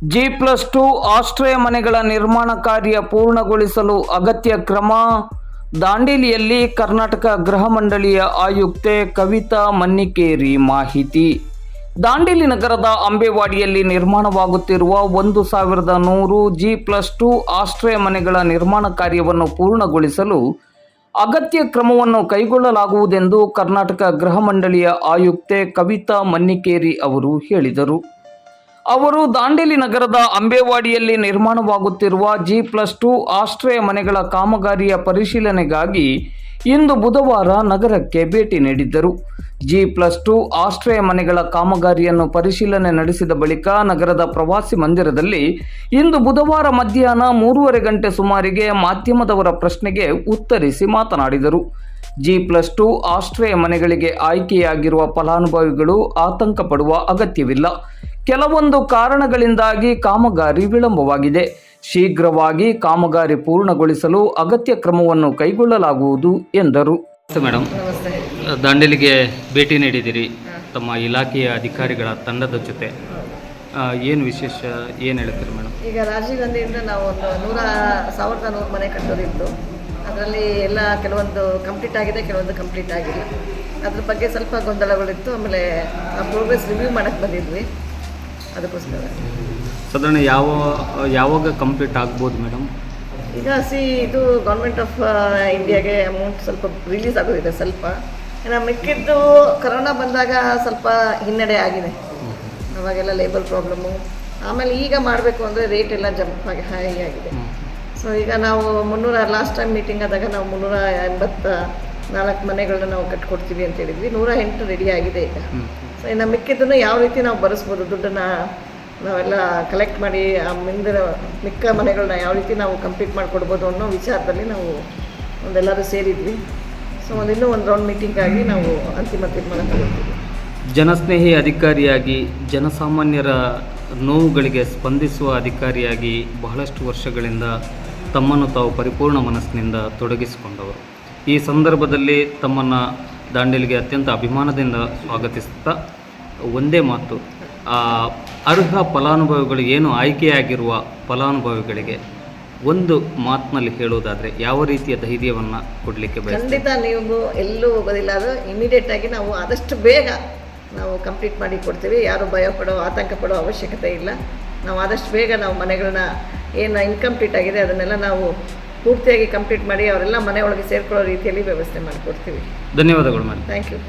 G+2 ಆಶ್ರಯ ಮನೆಗಳ ನಿರ್ಮಾಣ ಕಾರ್ಯ ಪೂರ್ಣಗೊಳಿಸಲು ಅಗತ್ಯ ಕ್ರಮ. ದಾಂಡೇಲಿಯಲ್ಲಿ ಕರ್ನಾಟಕ ಗೃಹ ಮಂಡಳಿಯ ಆಯುಕ್ತೆ ಕವಿತಾ ಮನ್ನಿಕೇರಿ ಮಾಹಿತಿ. ದಾಂಡೇಲಿ ನಗರದ ಅಂಬೇವಾಡಿಯಲ್ಲಿ ನಿರ್ಮಾಣವಾಗುತ್ತಿರುವ 1100 G+2 ಆಶ್ರಯ ಮನೆಗಳ ನಿರ್ಮಾಣ ಕಾರ್ಯವನ್ನು ಪೂರ್ಣಗೊಳಿಸಲು ಅಗತ್ಯ ಕ್ರಮವನ್ನು ಕೈಗೊಳ್ಳಲಾಗುವುದೆಂದು ಕರ್ನಾಟಕ ಗೃಹ ಮಂಡಳಿಯ ಆಯುಕ್ತೆ ಕವಿತಾ ಮನ್ನಿಕೇರಿ ಅವರು ಹೇಳಿದರು. ಅವರು ದಾಂಡೇಲಿ ನಗರದ ಅಂಬೇವಾಡಿಯಲ್ಲಿ ನಿರ್ಮಾಣವಾಗುತ್ತಿರುವ G+2 ಆಶ್ರಯ ಮನೆಗಳ ಕಾಮಗಾರಿಯ ಪರಿಶೀಲನೆಗಾಗಿ ಇಂದು ಬುಧವಾರ ನಗರಕ್ಕೆ ಭೇಟಿ ನೀಡಿದ್ದರು. G+2 ಆಶ್ರಯ ಮನೆಗಳ ಕಾಮಗಾರಿಯನ್ನು ಪರಿಶೀಲನೆ ನಡೆಸಿದ ಬಳಿಕ ನಗರದ ಪ್ರವಾಸಿ ಮಂದಿರದಲ್ಲಿ ಇಂದು ಬುಧವಾರ ಮಧ್ಯಾಹ್ನ 3:30 ಗಂಟೆ ಸುಮಾರಿಗೆ ಮಾಧ್ಯಮದವರ ಪ್ರಶ್ನೆಗೆ ಉತ್ತರಿಸಿ ಮಾತನಾಡಿದರು. G+2 ಆಶ್ರಯ ಮನೆಗಳಿಗೆ ಆಯ್ಕೆಯಾಗಿರುವ ಫಲಾನುಭವಿಗಳು ಆತಂಕ ಪಡುವ ಅಗತ್ಯವಿಲ್ಲ. ಕೆಲವೊಂದು ಕಾರಣಗಳಿಂದಾಗಿ ಕಾಮಗಾರಿ ವಿಳಂಬವಾಗಿದೆ. ಶೀಘ್ರವಾಗಿ ಕಾಮಗಾರಿ ಪೂರ್ಣಗೊಳಿಸಲು ಅಗತ್ಯ ಕ್ರಮವನ್ನು ಕೈಗೊಳ್ಳಲಾಗುವುದು ಎಂದರು. ಮೇಡಮ್, ದಾಂಡೇಲಿಗೆ ಭೇಟಿ ನೀಡಿದಿರಿ ತಮ್ಮ ಇಲಾಖೆಯ ಅಧಿಕಾರಿಗಳ ತಂಡದ ಜೊತೆ. ಏನು ವಿಶೇಷ, ಏನು ಹೇಳ್ತೀರಿ ಮೇಡಮ್? ಈಗ ರಾಜೀವ್ ಗಾಂಧಿಯಿಂದ ನಾವು ಒಂದು 1100 ಮನೆ ಕಟ್ಟೋದಿತ್ತು. ಅದರಲ್ಲಿ ಎಲ್ಲ ಕೆಲವೊಂದು ಕಂಪ್ಲೀಟ್ ಆಗಿದೆ, ಕೆಲವೊಂದು ಕಂಪ್ಲೀಟ್ ಆಗಿಲ್ಲ. ಅದ್ರ ಬಗ್ಗೆ ಸ್ವಲ್ಪ ಗೊಂದಲಗಳಿತ್ತು. ಆಮೇಲೆ ಆ ಪ್ರೋಗ್ರೆಸ್ ರಿವ್ಯೂ ಮಾಡೋಕ್ಕೆ ಬಂದಿದ್ವಿ, ಅದಕ್ಕೋಸ್ಕರ. ಸಾಧಾರಣ ಯಾವಾಗ ಕಂಪ್ಲೀಟ್ ಆಗ್ಬೋದು ಮೇಡಮ್? ಈಗ ಇದು ಗೌರ್ಮೆಂಟ್ ಆಫ್ ಇಂಡಿಯಾಗೆ ಅಮೌಂಟ್ ಸ್ವಲ್ಪ ರಿಲೀಸ್ ಆಗೋದಿದೆ. ಸ್ವಲ್ಪ ಮಿಕ್ಕಿದ್ದು ಕರೋನಾ ಬಂದಾಗ ಸ್ವಲ್ಪ ಹಿನ್ನಡೆ ಆಗಿದೆ. ಅವಾಗೆಲ್ಲ ಲೇಬರ್ ಪ್ರಾಬ್ಲಮ್ಮು. ಆಮೇಲೆ ಈಗ ಮಾಡಬೇಕು ಅಂದರೆ ರೇಟ್ ಎಲ್ಲ ಜಂಪ್ ಆಗಿ ಹೈ ಆಗಿದೆ. ಸೊ ಈಗ ನಾವು ಲಾಸ್ಟ್ ಟೈಮ್ ಮೀಟಿಂಗ್ ಆದಾಗ ನಾವು 384 ಮನೆಗಳನ್ನ ನಾವು ಕಟ್ಕೊಡ್ತೀವಿ ಅಂತ ಹೇಳಿದ್ವಿ. 108 ರೆಡಿ ಆಗಿದೆ ಈಗ. ಸೊ ಇನ್ನು ಮಿಕ್ಕಿದ್ದನ್ನು ಯಾವ ರೀತಿ ನಾವು ಬರೆಸ್ಬೋದು, ದುಡ್ಡನ್ನು ನಾವೆಲ್ಲ ಕಲೆಕ್ಟ್ ಮಾಡಿ ಆ ಮಿಕ್ಕ ಮನೆಗಳನ್ನ ಯಾವ ರೀತಿ ನಾವು ಕಂಪ್ಲೀಟ್ ಮಾಡಿಕೊಡ್ಬೋದು ಅನ್ನೋ ವಿಚಾರದಲ್ಲಿ ನಾವು ಒಂದೆಲ್ಲರೂ ಸೇರಿದ್ವಿ. ಸೊ ಇನ್ನೂ ಒಂದು ರೌಂಡ್ ಮೀಟಿಂಗಾಗಿ ನಾವು ಅಂತಿಮ ತೀರ್ಮಾನ ತಗೊಳ್ತೀವಿ. ಜನಸ್ನೇಹಿ ಅಧಿಕಾರಿಯಾಗಿ ಜನಸಾಮಾನ್ಯರ ನೋವುಗಳಿಗೆ ಸ್ಪಂದಿಸುವ ಅಧಿಕಾರಿಯಾಗಿ ಬಹಳಷ್ಟು ವರ್ಷಗಳಿಂದ ತಮ್ಮನ್ನು ತಾವು ಪರಿಪೂರ್ಣ ಮನಸ್ಸಿನಿಂದ ತೊಡಗಿಸಿಕೊಂಡವರು. ಈ ಸಂದರ್ಭದಲ್ಲಿ ತಮ್ಮನ್ನು ದಾಂಡೇಲಿಗೆ ಅತ್ಯಂತ ಅಭಿಮಾನದಿಂದ ಸ್ವಾಗತಿಸುತ್ತಾ ಒಂದೇ ಮಾತು, ಅರ್ಹ ಫಲಾನುಭವಿಗಳು ಏನು ಆಯ್ಕೆಯಾಗಿರುವ ಫಲಾನುಭವಿಗಳಿಗೆ ಒಂದು ಮಾತಿನಲ್ಲಿ ಹೇಳೋದಾದರೆ ಯಾವ ರೀತಿಯ ಧೈರ್ಯವನ್ನು ಕೊಡಲಿಕ್ಕೆ ಬಯಸ್ತೀವಿ? ಖಂಡಿತ ನೀವು ಎಲ್ಲೂ ಹೋಗೋದಿಲ್ಲ. ಅದು ಇಮಿಡಿಯೇಟಾಗಿ ನಾವು ಆದಷ್ಟು ಬೇಗ ನಾವು ಕಂಪ್ಲೀಟ್ ಮಾಡಿ ಕೊಡ್ತೀವಿ. ಯಾರು ಭಯಪಡೋ ಆತಂಕ ಪಡೋ ಅವಶ್ಯಕತೆ ಇಲ್ಲ. ನಾವು ಆದಷ್ಟು ಬೇಗ ನಾವು ಮನೆಗಳನ್ನ ಏನು ಇನ್ಕಂಪ್ಲೀಟ್ ಆಗಿದೆ ಅದನ್ನೆಲ್ಲ ನಾವು ಪೂರ್ತಿಯಾಗಿ ಕಂಪ್ಲೀಟ್ ಮಾಡಿ ಅವರೆಲ್ಲ ಮನೆಯೊಳಗೆ ಸೇರ್ಕೊಳ್ಳೋ ರೀತಿಯಲ್ಲಿ ವ್ಯವಸ್ಥೆ ಮಾಡಿಕೊಡ್ತೀವಿ. ಧನ್ಯವಾದಗಳು ಮೇಡಮ್. Thank you.